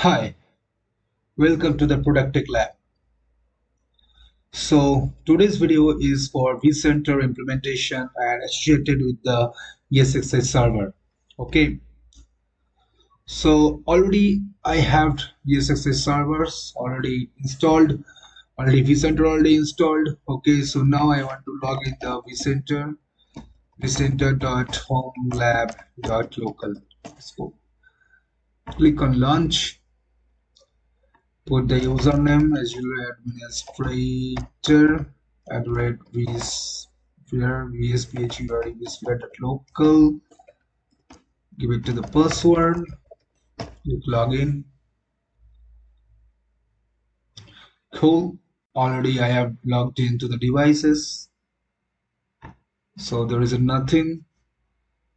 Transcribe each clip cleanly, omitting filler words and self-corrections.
Hi, welcome to the Product Tech Lab. So today's video is for vCenter implementation and associated with the ESXi server. Okay, so already I have ESXi servers already installed, already vCenter already installed. Okay, so now I want to log in the vCenter, vCenter.homelab.local. So click on launch. Put the username as your administrator at vSphere, vSphere.local. Give it to the password. Click login. Cool. Already I have logged into the devices. So there is nothing.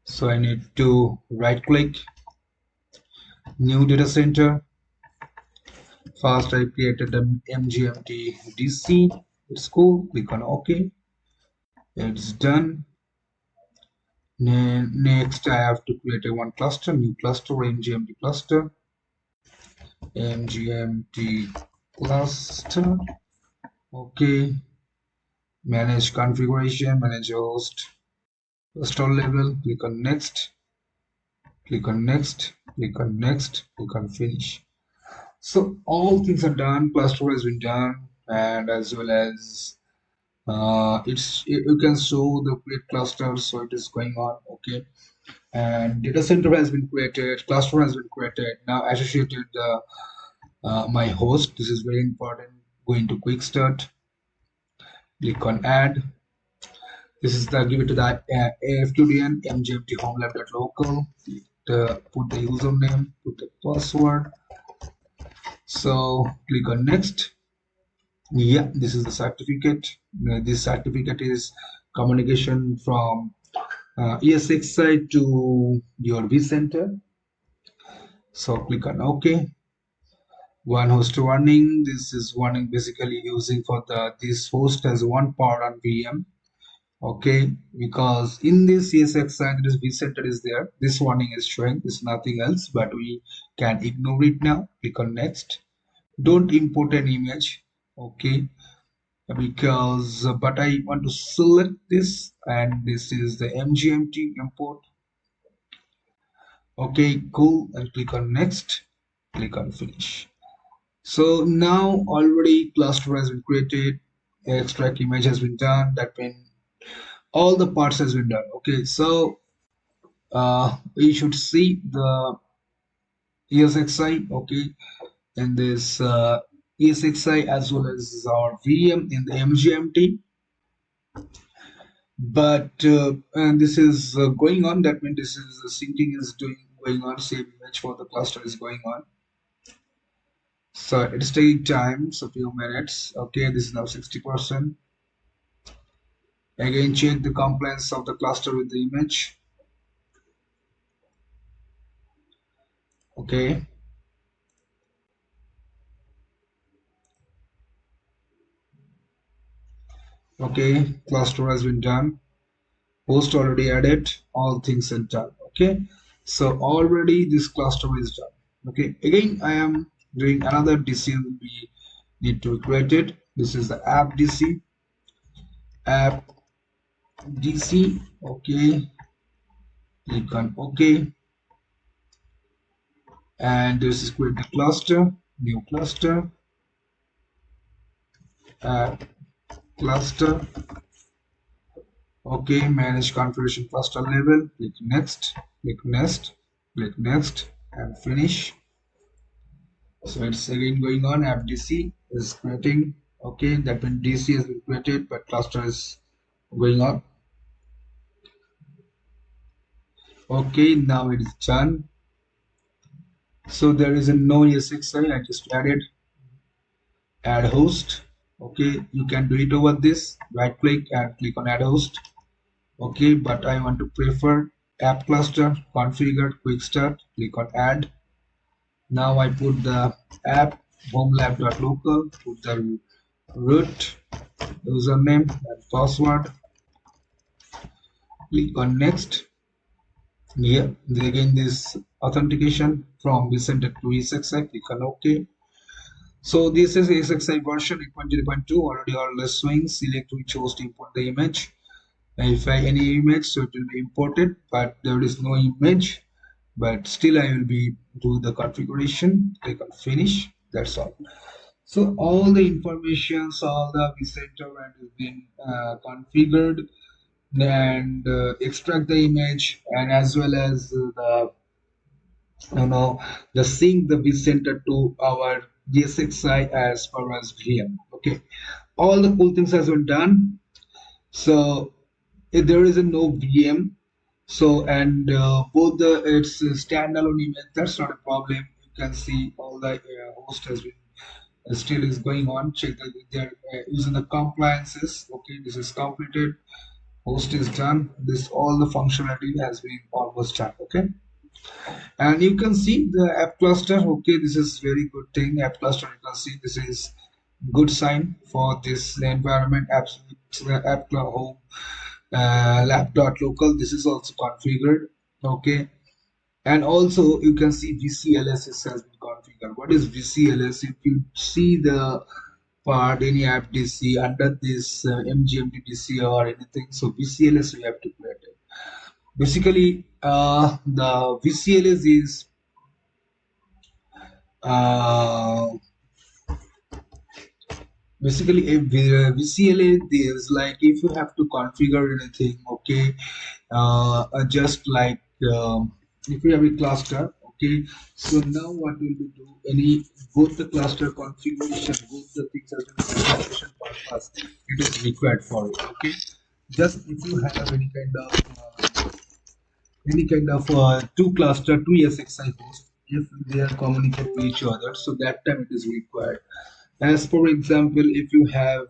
So I need to right click, new data center. First I created the MGMT DC. It's cool. Click on OK. It's done. Next, I have to create a one cluster, new cluster, MGMT cluster, MGMT cluster. Okay, manage configuration, manage host, install level. Click on next, click on next, click on next, click on finish. So all things are done. Cluster has been done, and as well as you can show the create cluster, so it is going on. Okay, and data center has been created, cluster has been created. Now associated my host. This is very important. Going to quick start, click on add. This is the give it to that AFQDN mgmt homelab.local. Put the username, put the password. So click on next. Yeah, this is the certificate. This certificate is communication from ESXi to your vCenter. So click on OK. One host warning. This is warning basically using for this host as one part on VM. Okay, because in this ESXi this vCenter is there. This warning is showing. It's nothing else, but we can ignore it now. Click on next. Don't import an image. Okay, because but I want to select this, and this is the MGMT import. Okay, cool, and click on next. Click on finish. So now already cluster has been created, extract image has been done, that means all the parts has been done. Okay, so we should see the ESXi, okay, and this ESXi as well as our VM in the MGMT. But and this is going on, that means this is syncing is going on, same image for the cluster is going on. So it's taking time, so few minutes. Okay, this is now 60%. Again, check the compliance of the cluster with the image. Okay. Okay, cluster has been done. Host already added. All things are done. Okay. So already this cluster is done. Okay. Again, I am doing another DC we need to create it. This is the app DC. App DC. Okay. Click on OK. And this is create the cluster, new cluster, cluster. Okay, manage configuration cluster level. Click next, click next, click next, and finish. So it's again going on. App DC is creating. Okay, that means DC has been created, but cluster is going on. Okay, now it is done. So there is a no ESXi. I just added add host. Okay, you can do it over this. Right click and click on add host. Okay, but I want to prefer app cluster configured quick start. Click on add. Now I put the app homelab.local, put the root, username and password. Click on next. Yeah, again this authentication from vCenter to ESXi, click on OK. So this is ESXi version 8.0.2, already all the swing, select which host import the image. If I any image, so it will be imported, but there is no image, but still I will be do the configuration, click on finish, that's all. So all the informations, all the vCenter and has been configured, and extract the image, and as well as the the sync the vCenter to our GSXi as far as VM. Okay, all the cool things has been done. So if there is a no VM, so and both the it's a standalone image, that's not a problem. You can see all the host has been still is going on. Check that they're using the compliances. Okay, this is completed. Host is done. This all the functionality has been almost done. Okay, and you can see the app cluster. Okay, this is very good thing. App cluster, you can see this is good sign for this environment. Home lap.local, this is also configured. Okay, and also you can see vcls has been configured. What is vcls? If you see the part any app dc under this mgmt dc or anything, so vcls we have to create it. Basically the vcls is uh, basically a vcla is like if you have to configure anything. Okay, just like if we have a cluster. Okay, so now what will we do? Any both the cluster configuration, both the things as well as configuration purpose, it is required for it. Okay, just if you have any kind of two cluster, two ESXi hosts, if they are communicate to each other, so that time it is required. As for example, if you have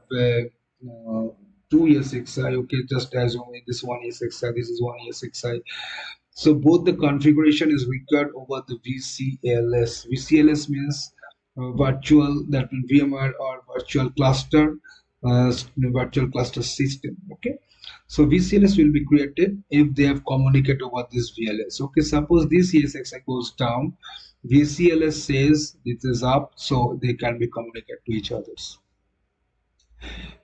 two ESXi, okay, just as only this one ESXi, this is one ESXi. So both the configuration is required over the VCLS. VCLS means virtual, that means VMware or virtual cluster system. Okay, so VCLS will be created if they have communicate over this VLS. Okay, suppose this ESXi goes down, VCLS says this is up, so they can be communicate to each others.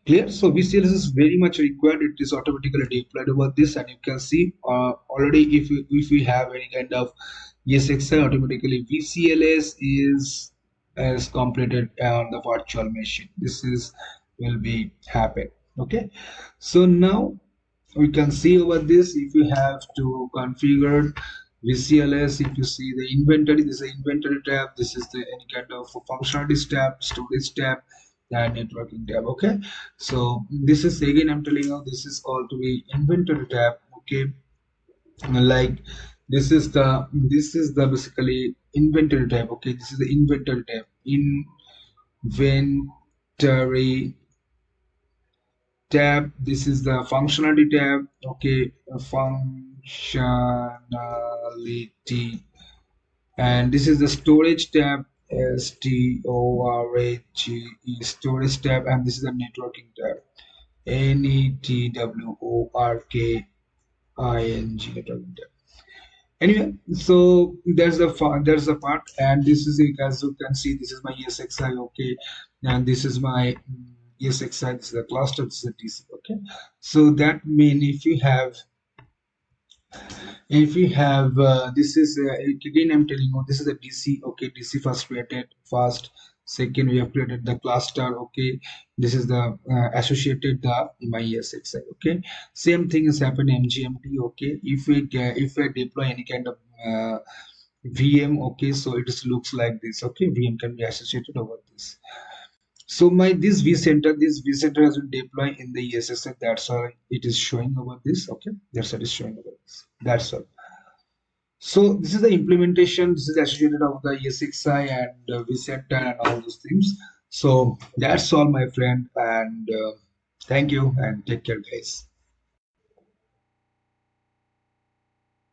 Clear? So vCLS is very much required. It is automatically deployed over this, and you can see already if we have any kind of ESXi, automatically vCLS is completed on the virtual machine. This is will be happen. Okay, so now we can see over this, if you have to configure vCLS, if you see the inventory, this is the inventory tab, this is the any kind of functionalities tab, storage tab, and networking tab. Okay, so this is again I'm telling you, this is called to be inventory tab. Okay, like this is the basically inventory tab. Okay, this is the inventory tab, inventory tab. This is the functionality tab. Okay, functionality, and this is the storage tab, storage storage tab, and this is the networking tab, networking networking tab. Anyway, so there's a part, and this is it. As you can see, this is my ESXi. Okay, and this is my ESXi. This is the cluster. This is the DC. Okay, so that mean if you have this is again I'm telling you, this is a DC. Okay, DC first created first, second we have created the cluster. Okay, this is the associated the my ESXi. Okay, same thing is happening MGMT. Okay, if we deploy any kind of VM. Okay, so it just looks like this. Okay, VM can be associated over this. So my this vCenter has been deployed in the ESXi. That's all it is showing over this. Okay, that's what is showing over this. That's all. So this is the implementation. This is associated of the ESXi and vCenter and all those things. So that's all, my friend. And thank you and take care, guys.